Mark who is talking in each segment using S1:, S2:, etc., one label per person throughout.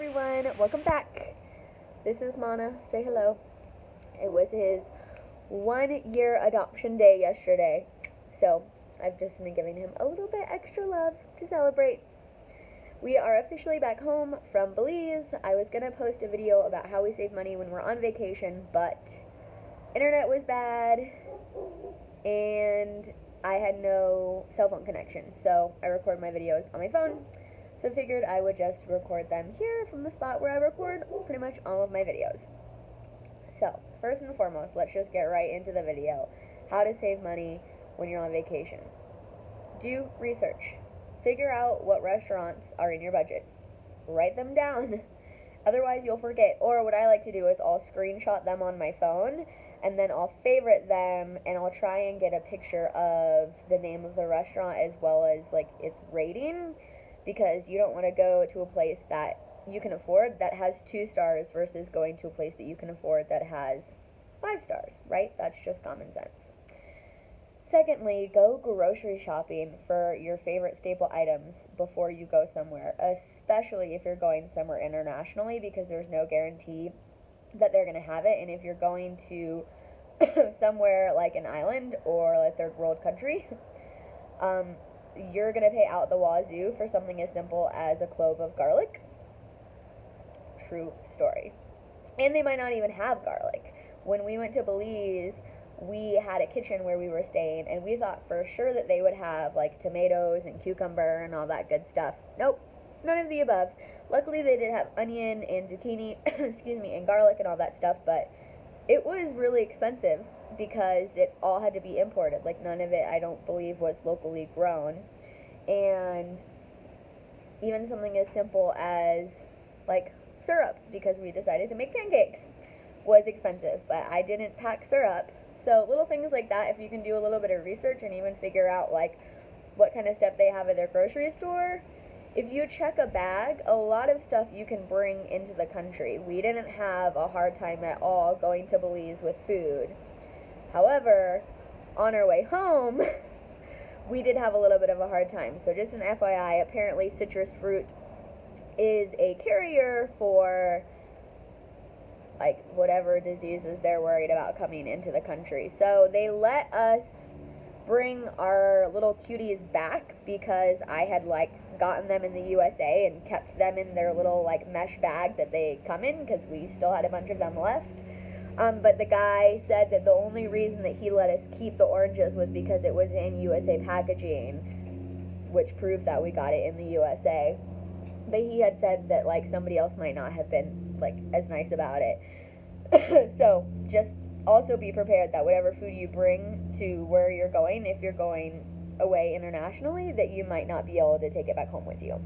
S1: everyone, welcome back. This is Mana. Say hello. It was his 1 year adoption day yesterday, so I've just been giving him a little bit extra love to celebrate. We are officially back home from Belize. I was gonna post a video about how we save money when we're on vacation, but internet was bad and I had no cell phone connection, so I record my videos on my phone. So I figured I would just record them here from the spot where I record pretty much all of my videos. So, first and foremost, let's just get right into the video. How to save money when you're on vacation. Do research. Figure out what restaurants are in your budget. Write them down. Otherwise, you'll forget. Or what I like to do is I'll screenshot them on my phone, and then I'll favorite them, and I'll try and get a picture of the name of the restaurant as well as like its rating, because you don't want to go to a place that you can afford that has 2 stars versus going to a place that you can afford that has 5 stars, right? That's just common sense. Secondly, go grocery shopping for your favorite staple items before you go somewhere, especially if you're going somewhere internationally, because there's no guarantee that they're going to have it. And if you're going to somewhere like an island or a third world country, you're going to pay out the wazoo for something as simple as a clove of garlic. True story. And they might not even have garlic. When we went to Belize, we had a kitchen where we were staying, and we thought for sure that they would have like tomatoes and cucumber and all that good stuff. Nope, none of the above. Luckily, they did have onion and zucchini, excuse me, and garlic and all that stuff, but it was really expensive because it all had to be imported. Like, none of it, I don't believe, was locally grown. And even something as simple as like syrup, because we decided to make pancakes, was expensive, but I didn't pack syrup. So little things like that, if you can do a little bit of research and even figure out like what kind of stuff they have at their grocery store. If you check a bag, a lot of stuff you can bring into the country. We didn't have a hard time at all going to Belize with food. However, on our way home, we did have a little bit of a hard time. So just an FYI, apparently citrus fruit is a carrier for like whatever diseases they're worried about coming into the country. So they let us bring our little cuties back because I had like gotten them in the USA and kept them in their little like mesh bag that they come in, because we still had a bunch of them left. But the guy said that the only reason that he let us keep the oranges was because it was in USA packaging, which proved that we got it in the USA. But he had said that like somebody else might not have been like as nice about it. So just also be prepared that whatever food you bring to where you're going, if you're going away internationally, that you might not be able to take it back home with you.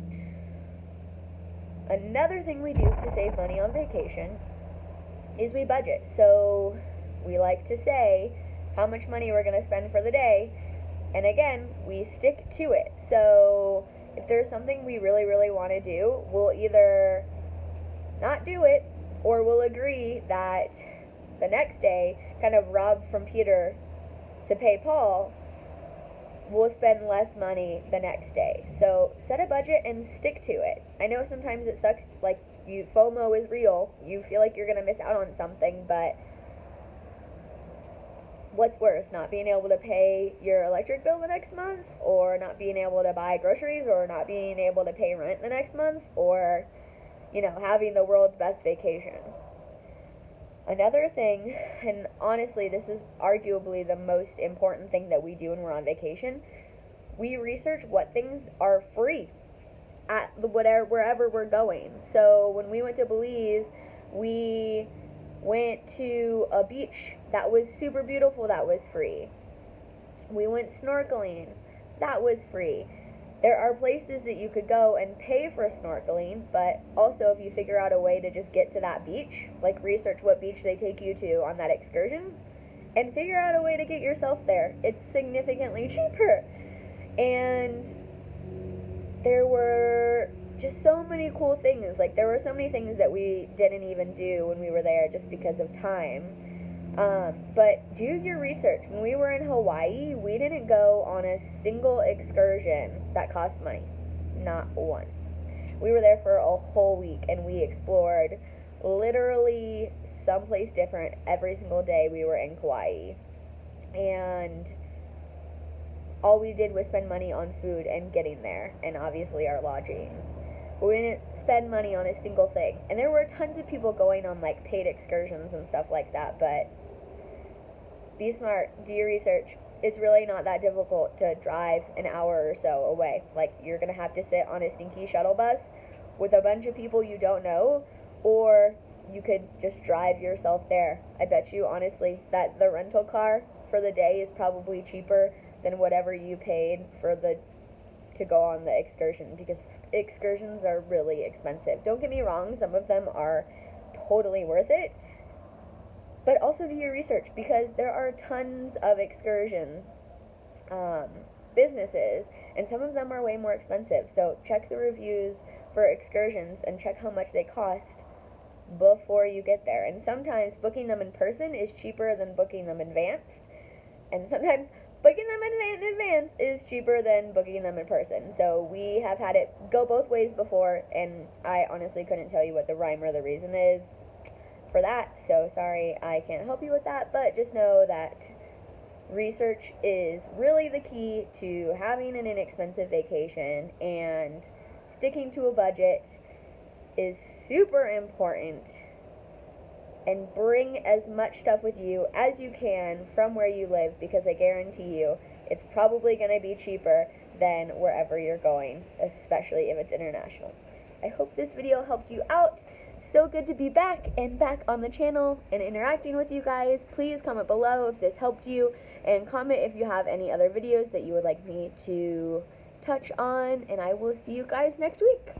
S1: Another thing we do to save money on vacation is we budget. So we like to say how much money we're going to spend for the day, and again, we stick to it. So if there's something we really, really want to do, we'll either not do it, or we'll agree that the next day, kind of rob from Peter to pay Paul, we'll spend less money the next day. So set a budget and stick to it. I know sometimes it sucks, like FOMO is real. You feel like you're going to miss out on something, but what's worse, not being able to pay your electric bill the next month, or not being able to buy groceries, or not being able to pay rent the next month, or, having the world's best vacation? Another thing, and honestly, this is arguably the most important thing that we do when we're on vacation, we research what things are free at wherever we're going. So when we went to Belize, we went to a beach that was super beautiful, that was free. We went snorkeling, that was free. There are places that you could go and pay for snorkeling, but also if you figure out a way to just get to that beach, like research what beach they take you to on that excursion, and figure out a way to get yourself there. It's significantly cheaper. And there were just so many cool things. Like, there were so many things that we didn't even do when we were there just because of time. But do your research. When we were in Hawaii, we didn't go on a single excursion that cost money. Not one. We were there for a whole week, and we explored literally someplace different every single day we were in Kauai. And all we did was spend money on food and getting there, and obviously our lodging. We didn't spend money on a single thing. And there were tons of people going on like paid excursions and stuff like that, but be smart, do your research. It's really not that difficult to drive an hour or so away. Like, you're gonna have to sit on a stinky shuttle bus with a bunch of people you don't know, or you could just drive yourself there. I bet you honestly that the rental car for the day is probably cheaper than whatever you paid for to go on the excursion, because excursions are really expensive. Don't get me wrong, some of them are totally worth it, but also do your research, because there are tons of excursion businesses, and some of them are way more expensive. So check the reviews for excursions and check how much they cost before you get there. And sometimes booking them in person is cheaper than booking them in advance, and sometimes booking them in advance is cheaper than booking them in person. So we have had it go both ways before, and I honestly couldn't tell you what the rhyme or the reason is for that, so sorry I can't help you with that, but just know that research is really the key to having an inexpensive vacation, and sticking to a budget is super important. And bring as much stuff with you as you can from where you live, because I guarantee you it's probably going to be cheaper than wherever you're going, especially if it's international. I hope this video helped you out. So good to be back on the channel and interacting with you guys. Please comment below if this helped you, and comment if you have any other videos that you would like me to touch on, and I will see you guys next week.